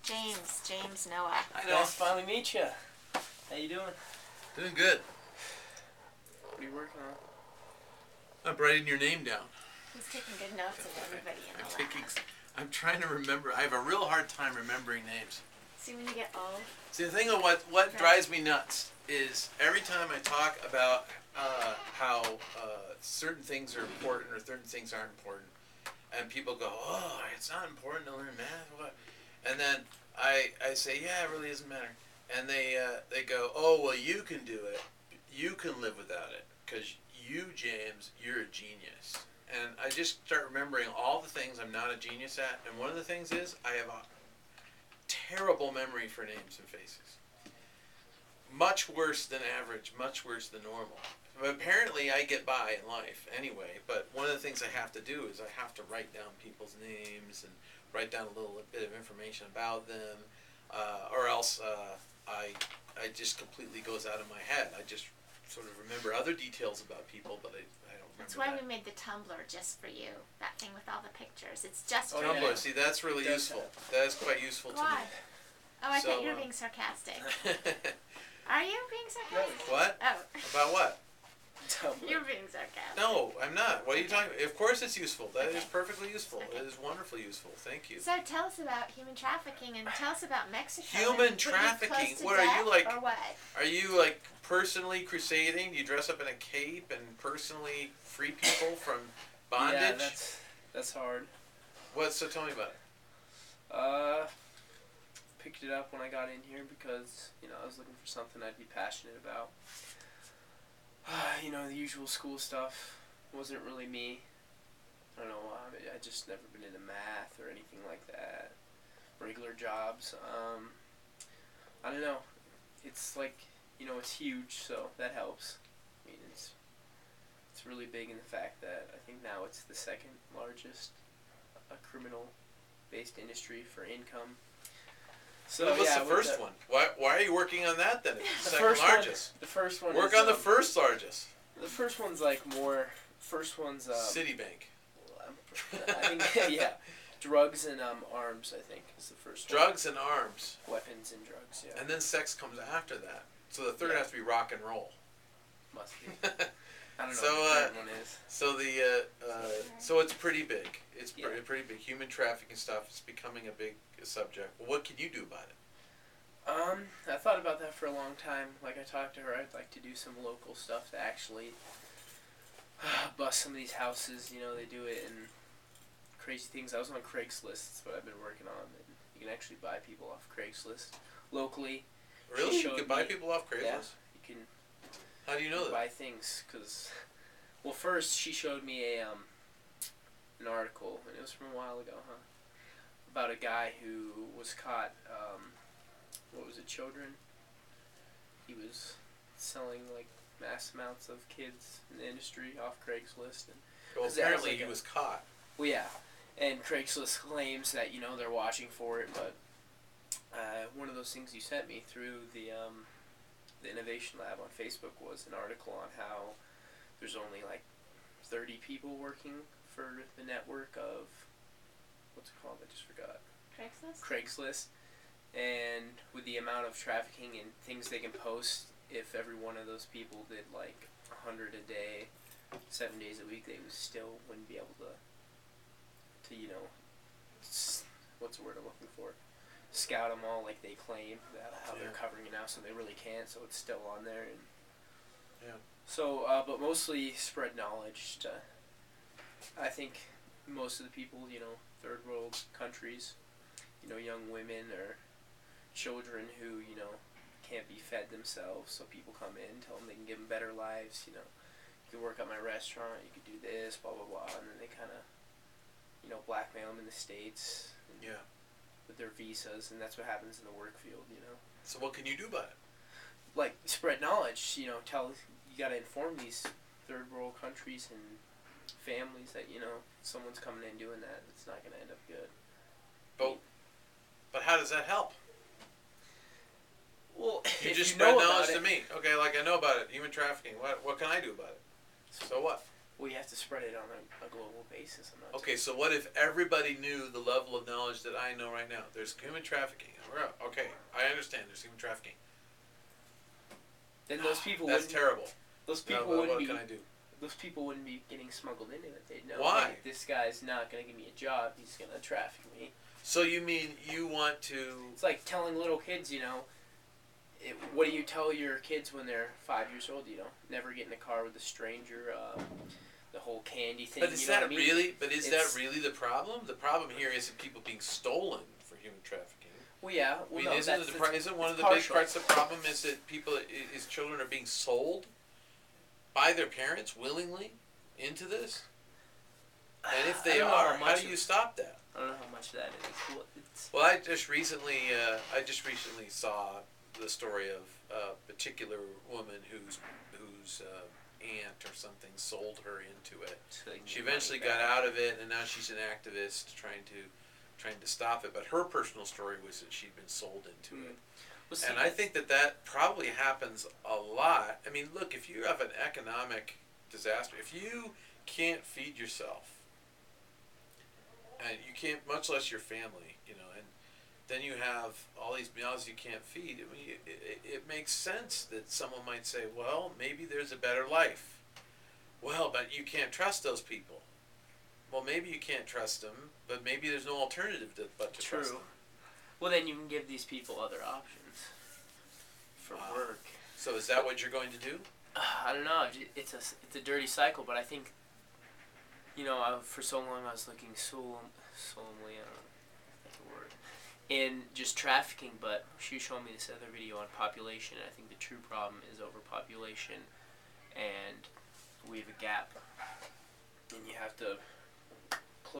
James Noah. Hi, Noah. Nice to finally meet you. How you doing? Doing good. What are you working on? I'm writing your name down. He's taking good notes of everybody in the lab. I'm trying to remember. I have a real hard time remembering names. See, when you get old. See, the thing of what drives me nuts is every time I talk about how certain things are important or certain things aren't important, and people go, "Oh, it's not important to learn math." What? And then I say, "Yeah, it really doesn't matter." And they go, "Oh, well, you can do it. You can live without it because you, James, you're a genius." And I just start remembering all the things I'm not a genius at. And one of the things is I have a terrible memory for names and faces. Much worse than average, much worse than normal. But apparently I get by in life anyway. But one of the things I have to do is I have to write down people's names and write down a little bit of information about them. Or else I just completely goes out of my head. I just sort of remember other details about people, but I don't remember. That's why we made the Tumblr just for you. That thing with all the pictures. It's just for Tumblr. you. See, that's really useful. That is quite useful to me. Why? Oh, I thought you were being sarcastic. Are you being sarcastic? What? Oh. About what? Tumblr. You're being sarcastic. No, I'm not. What are you talking about? Of course it's useful. That is perfectly useful. Okay. It is wonderfully useful. Thank you. So tell us about human trafficking and tell us about Mexico. Human trafficking? What are you like? Or what? Are you like personally crusading? Do you dress up in a cape and personally free people from bondage? Yeah, that's hard. So tell me about it. Picked it up when I got in here because, I was looking for something I'd be passionate about. The usual school stuff wasn't really me. I don't know, I just never been into math or anything like that. Regular jobs. I don't know. It's like, it's huge, so that helps. I mean, it's really big in the fact that I think now it's the second largest criminal-based industry for income. So what's the first one? Why are you working on that then? It's the second largest. The first one. Work on the first largest. The first one's like more. First one's Citibank. I think yeah, drugs and arms. I think is the first one. Drugs and arms. Weapons and drugs. Yeah. And then sex comes after that. So the third has to be rock and roll. Must be. I don't know what the third one is. So it's pretty big. It's pretty big. Human trafficking stuff is becoming a big subject. Well, what can you do about it? I thought about that for a long time. Like I talked to her, I'd like to do some local stuff to actually bust some of these houses. They do it in crazy things. I was on Craigslist, but I've been working on it. You can actually buy people off Craigslist locally. Really? You can buy people off Craigslist? Yeah, you can. How do you know that? Buy things, because, well, first she showed me an article, and it was from a while ago, about a guy who was caught, children? He was selling, like, mass amounts of kids in the industry off Craigslist. And well, apparently he was caught. Well, yeah, and Craigslist claims that, they're watching for it, but one of those things you sent me through the Innovation Lab on Facebook was an article on how there's only, like, 30 people working for the network of, what's it called? I just forgot. Craigslist. And with the amount of trafficking and things they can post, if every one of those people did like 100 a day, 7 days a week, they still wouldn't be able to what's the word I'm looking for? Scout them all like they claim how they're covering it now, so they really can't. So it's still on there, and So, but mostly spread knowledge. I think most of the people, third world countries, young women or children who, can't be fed themselves, so people come in, tell them they can give them better lives, you can work at my restaurant, you could do this, blah, blah, blah, and then they kind of, blackmail them in the States. With their visas, and that's what happens in the work field, So what can you do about it? Like, spread knowledge, you gotta inform these third world countries and families that, someone's coming in doing that, it's not gonna end up good. But how does that help? Well, you just spread knowledge to me. Okay, like I know about it, human trafficking. What can I do about it? So what? Well, you have to spread it on a global basis. Okay, so what if everybody knew the level of knowledge that I know right now? There's human trafficking. Okay, I understand there's human trafficking. Then those people That's terrible. Those people wouldn't be. What can I do? Those people wouldn't be getting smuggled into it. They'd know. Why? Hey, this guy's not going to give me a job. He's going to traffic me. So you mean you want to... It's like telling little kids, what do you tell your kids when they're 5 years old? Never get in a car with a stranger. The whole candy thing. But is that really? But is that really the problem? The problem here isn't people being stolen for human trafficking. Well, yeah. Well, no, isn't one of the big parts of the problem is that children are being sold by their parents willingly into this? And if they are, how do you stop that? I don't know how much that is. Well, I just recently saw the story of a particular woman whose aunt or something sold her into it. She eventually got out of it, and now she's an activist trying to stop it. But her personal story was that she'd been sold into it. Well, and I think that probably happens a lot. I mean, look, if you have an economic disaster, if you can't feed yourself, and you can't, much less your family, and then you have all these mouths you can't feed. I mean, it makes sense that someone might say, well, maybe there's a better life. Well, but you can't trust those people. Well, maybe you can't trust them, but maybe there's no alternative but to trust them. Well, then you can give these people other options for work. So is that what you're going to do? I don't know. It's a dirty cycle, but I think, for so long I was looking solemnly, I don't know if that's a word, in just trafficking, but she showed me this other video on population, and I think the true problem is overpopulation, and we have a gap, and you have to